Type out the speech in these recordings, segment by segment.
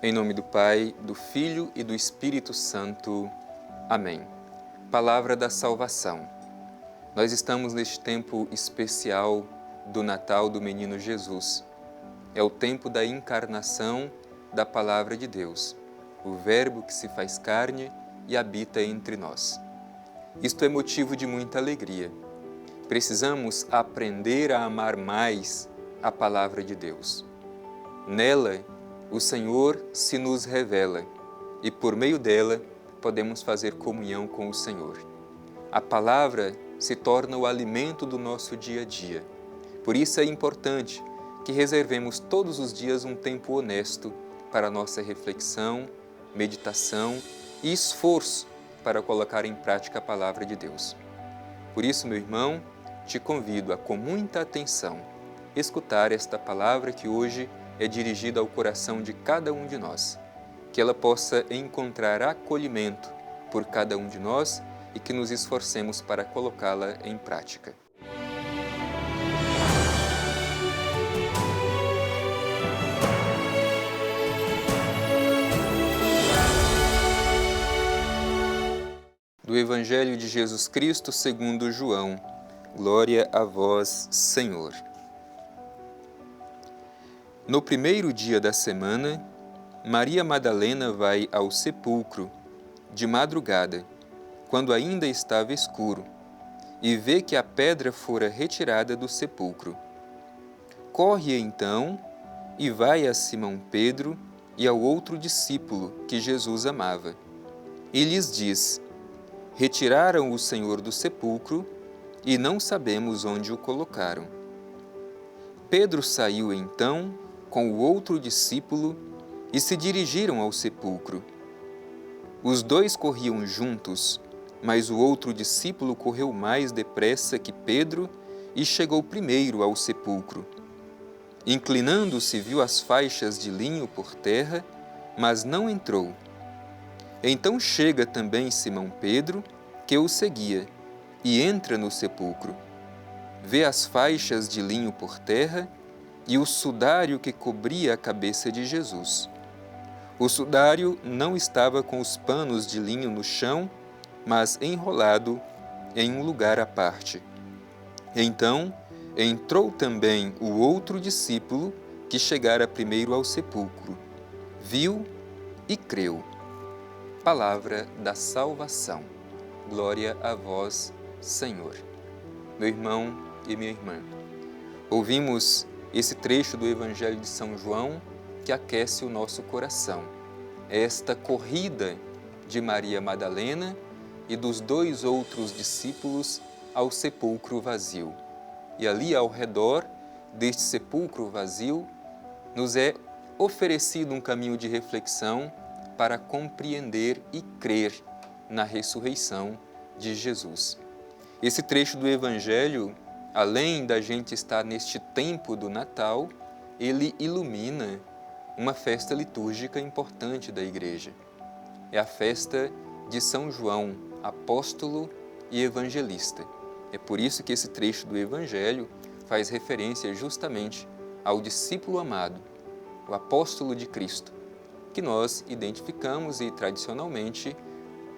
Em nome do Pai, do Filho e do Espírito Santo. Amém. Palavra da salvação. Nós estamos neste tempo especial do Natal do Menino Jesus. É o tempo da encarnação da Palavra de Deus, o Verbo que se faz carne e habita entre nós. Isto é motivo de muita alegria. Precisamos aprender a amar mais a Palavra de Deus. Nela, o Senhor se nos revela e, por meio dela, podemos fazer comunhão com o Senhor. A palavra se torna o alimento do nosso dia a dia. Por isso é importante que reservemos todos os dias um tempo honesto para nossa reflexão, meditação e esforço para colocar em prática a palavra de Deus. Por isso, meu irmão, te convido a, com muita atenção, escutar esta palavra que hoje é dirigida ao coração de cada um de nós, que ela possa encontrar acolhimento por cada um de nós e que nos esforcemos para colocá-la em prática. Do Evangelho de Jesus Cristo segundo João. Glória a vós, Senhor. No primeiro dia da semana, Maria Madalena vai ao sepulcro, de madrugada, quando ainda estava escuro, e vê que a pedra fora retirada do sepulcro. Corre então e vai a Simão Pedro e ao outro discípulo que Jesus amava, e lhes diz: retiraram o Senhor do sepulcro e não sabemos onde o colocaram. Pedro saiu então com o outro discípulo e se dirigiram ao sepulcro. Os dois corriam juntos, mas o outro discípulo correu mais depressa que Pedro e chegou primeiro ao sepulcro. Inclinando-se, viu as faixas de linho por terra, mas não entrou. Então chega também Simão Pedro, que o seguia, e entra no sepulcro. Vê as faixas de linho por terra e o sudário que cobria a cabeça de Jesus. O sudário não estava com os panos de linho no chão, mas enrolado em um lugar à parte. Então entrou também o outro discípulo que chegara primeiro ao sepulcro. Viu e creu. Palavra da salvação. Glória a vós, Senhor. Meu irmão e minha irmã, ouvimos esse trecho do Evangelho de São João que aquece o nosso coração. Esta corrida de Maria Madalena e dos dois outros discípulos ao sepulcro vazio. E ali ao redor deste sepulcro vazio nos é oferecido um caminho de reflexão para compreender e crer na ressurreição de Jesus. Esse trecho do Evangelho, além da gente estar neste tempo do Natal, ele ilumina uma festa litúrgica importante da Igreja. É a festa de São João, apóstolo e evangelista. É por isso que esse trecho do Evangelho faz referência justamente ao discípulo amado, o apóstolo de Cristo, que nós identificamos e tradicionalmente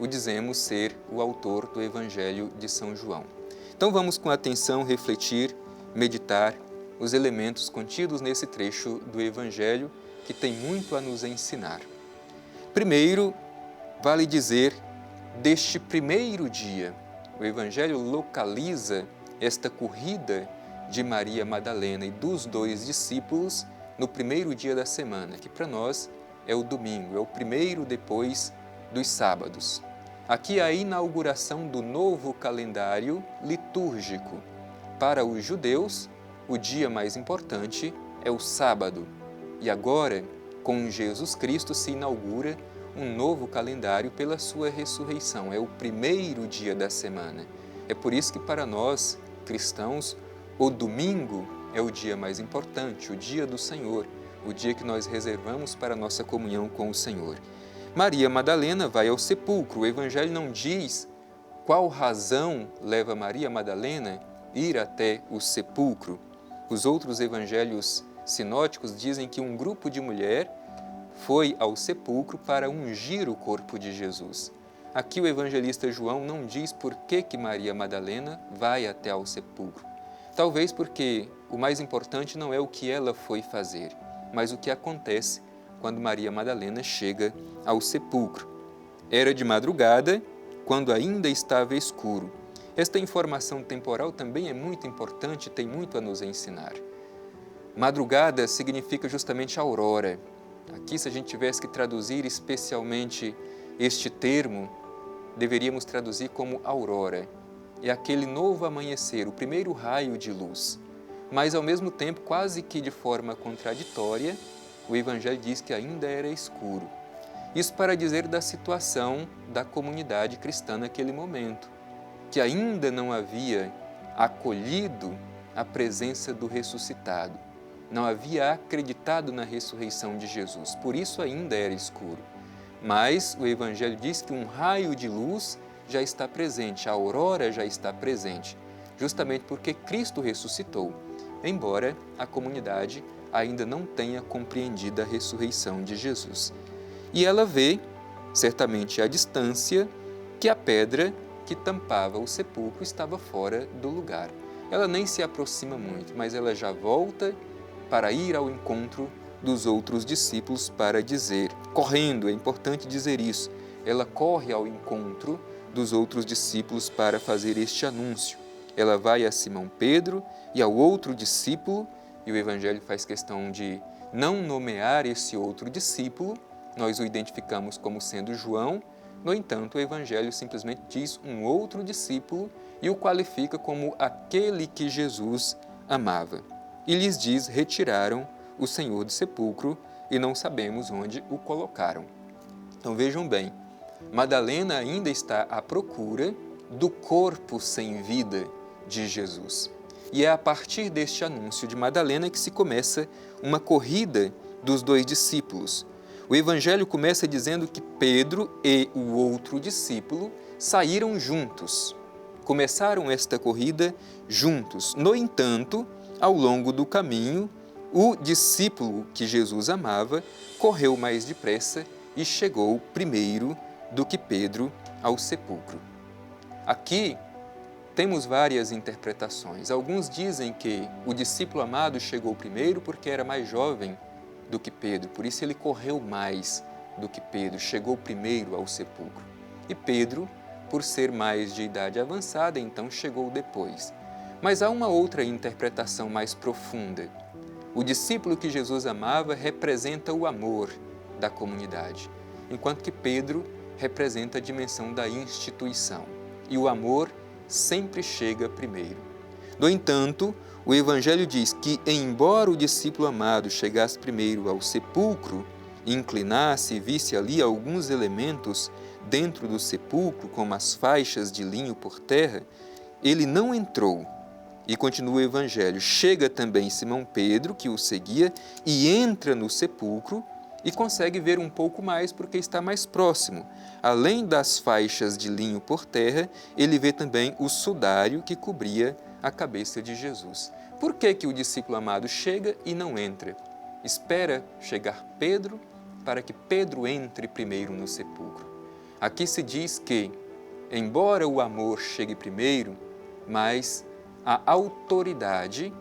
o dizemos ser o autor do Evangelho de São João. Então vamos com atenção refletir, meditar os elementos contidos nesse trecho do Evangelho que tem muito a nos ensinar. Primeiro, vale dizer, deste primeiro dia, o Evangelho localiza esta corrida de Maria Madalena e dos dois discípulos no primeiro dia da semana, que para nós é o domingo, é o primeiro depois dos sábados. Aqui é a inauguração do novo calendário litúrgico. Para os judeus, o dia mais importante é o sábado. E agora, com Jesus Cristo, se inaugura um novo calendário pela sua ressurreição. É o primeiro dia da semana. É por isso que para nós, cristãos, o domingo é o dia mais importante, o dia do Senhor, o dia que nós reservamos para a nossa comunhão com o Senhor. Maria Madalena vai ao sepulcro. O Evangelho não diz qual razão leva Maria Madalena a ir até o sepulcro. Os outros evangelhos sinóticos dizem que um grupo de mulher foi ao sepulcro para ungir o corpo de Jesus. Aqui o evangelista João não diz por que Maria Madalena vai até ao sepulcro. Talvez porque o mais importante não é o que ela foi fazer, mas o que acontece quando Maria Madalena chega ao sepulcro. Era de madrugada, quando ainda estava escuro. Esta informação temporal também é muito importante e tem muito a nos ensinar. Madrugada significa justamente aurora. Aqui, se a gente tivesse que traduzir especialmente este termo, deveríamos traduzir como aurora. É aquele novo amanhecer, o primeiro raio de luz. Mas, ao mesmo tempo, quase que de forma contraditória, o Evangelho diz que ainda era escuro. Isso para dizer da situação da comunidade cristã naquele momento, que ainda não havia acolhido a presença do ressuscitado, não havia acreditado na ressurreição de Jesus, por isso ainda era escuro. Mas o Evangelho diz que um raio de luz já está presente, a aurora já está presente, justamente porque Cristo ressuscitou, embora a comunidade ainda não tenha compreendido a ressurreição de Jesus. E ela vê, certamente à distância, que a pedra que tampava o sepulcro estava fora do lugar. Ela nem se aproxima muito, mas ela já volta para ir ao encontro dos outros discípulos para dizer, correndo, é importante dizer isso, ela corre ao encontro dos outros discípulos para fazer este anúncio. Ela vai a Simão Pedro e ao outro discípulo, e o Evangelho faz questão de não nomear esse outro discípulo, nós o identificamos como sendo João, no entanto, o Evangelho simplesmente diz um outro discípulo e o qualifica como aquele que Jesus amava. E lhes diz, retiraram o Senhor do sepulcro e não sabemos onde o colocaram. Então vejam bem, Madalena ainda está à procura do corpo sem vida de Jesus. E é a partir deste anúncio de Madalena que se começa uma corrida dos dois discípulos. O Evangelho começa dizendo que Pedro e o outro discípulo saíram juntos, começaram esta corrida juntos. No entanto, ao longo do caminho, o discípulo que Jesus amava correu mais depressa e chegou primeiro do que Pedro ao sepulcro. Aqui temos várias interpretações. Alguns dizem que o discípulo amado chegou primeiro porque era mais jovem do que Pedro, por isso ele correu mais do que Pedro, chegou primeiro ao sepulcro. E Pedro, por ser mais de idade avançada, então chegou depois. Mas há uma outra interpretação mais profunda. O discípulo que Jesus amava representa o amor da comunidade, enquanto que Pedro representa a dimensão da instituição. E o amor sempre chega primeiro. No entanto, o Evangelho diz que, embora o discípulo amado chegasse primeiro ao sepulcro, inclinasse e visse ali alguns elementos dentro do sepulcro, como as faixas de linho por terra, ele não entrou. E continua o Evangelho, chega também Simão Pedro, que o seguia, e entra no sepulcro e consegue ver um pouco mais porque está mais próximo. Além das faixas de linho por terra, ele vê também o sudário que cobria a cabeça de Jesus. Por que o discípulo amado chega e não entra? Espera chegar Pedro para que Pedro entre primeiro no sepulcro. Aqui se diz que, embora o amor chegue primeiro, mas a autoridade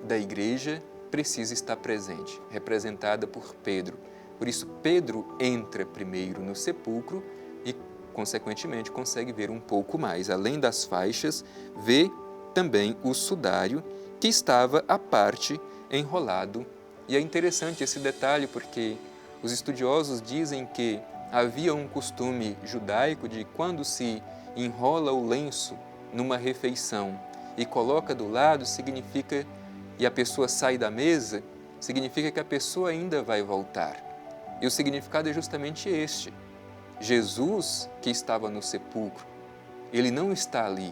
da igreja precisa estar presente, representada por Pedro. Por isso, Pedro entra primeiro no sepulcro e, consequentemente, consegue ver um pouco mais. Além das faixas, vê também o sudário que estava à parte enrolado. E é interessante esse detalhe porque os estudiosos dizem que havia um costume judaico de quando se enrola o lenço numa refeição e coloca do lado, significa, e a pessoa sai da mesa, significa que a pessoa ainda vai voltar. E o significado é justamente este. Jesus, que estava no sepulcro, ele não está ali,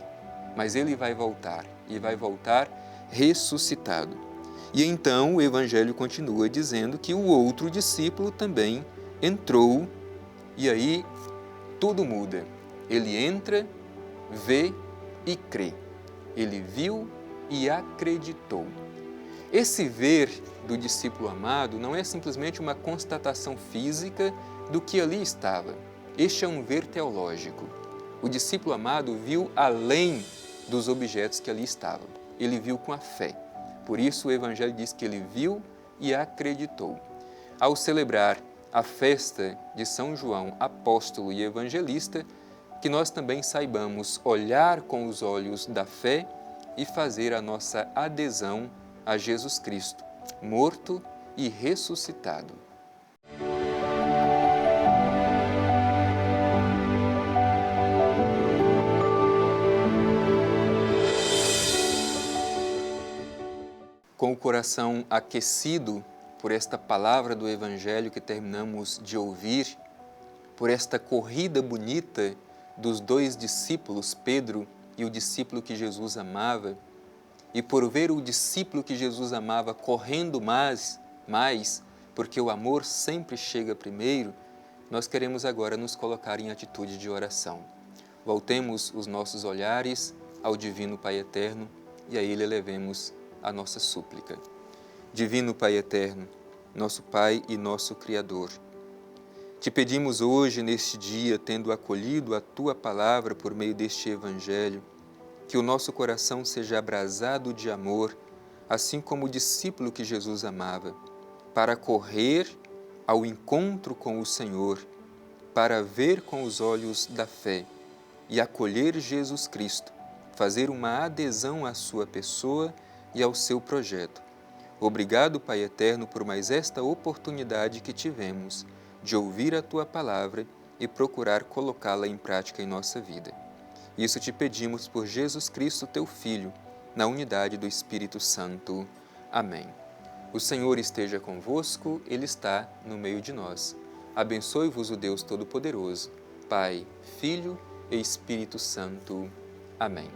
mas ele vai voltar, e vai voltar ressuscitado. E então o Evangelho continua dizendo que o outro discípulo também entrou, e aí tudo muda. Ele entra, vê e crê. Ele viu e acreditou. Esse ver do discípulo amado não é simplesmente uma constatação física do que ali estava. Este é um ver teológico. O discípulo amado viu além dos objetos que ali estavam. Ele viu com a fé. Por isso o Evangelho diz que ele viu e acreditou. Ao celebrar a festa de São João, apóstolo e evangelista, que nós também saibamos olhar com os olhos da fé e fazer a nossa adesão a Jesus Cristo, morto e ressuscitado. Com o coração aquecido por esta palavra do Evangelho que terminamos de ouvir, por esta corrida bonita dos dois discípulos, Pedro e o discípulo que Jesus amava, e por ver o discípulo que Jesus amava correndo mais, porque o amor sempre chega primeiro, nós queremos agora nos colocar em atitude de oração. Voltemos os nossos olhares ao Divino Pai Eterno e a Ele elevemos a nossa súplica. Divino Pai Eterno, nosso Pai e nosso Criador, te pedimos hoje, neste dia, tendo acolhido a Tua Palavra por meio deste Evangelho, que o nosso coração seja abrasado de amor, assim como o discípulo que Jesus amava, para correr ao encontro com o Senhor, para ver com os olhos da fé e acolher Jesus Cristo, fazer uma adesão à sua pessoa e ao seu projeto. Obrigado, Pai Eterno, por mais esta oportunidade que tivemos de ouvir a Tua Palavra e procurar colocá-la em prática em nossa vida. Isso te pedimos por Jesus Cristo, Teu Filho, na unidade do Espírito Santo. Amém. O Senhor esteja convosco, Ele está no meio de nós. Abençoe-vos o Deus Todo-Poderoso, Pai, Filho e Espírito Santo. Amém.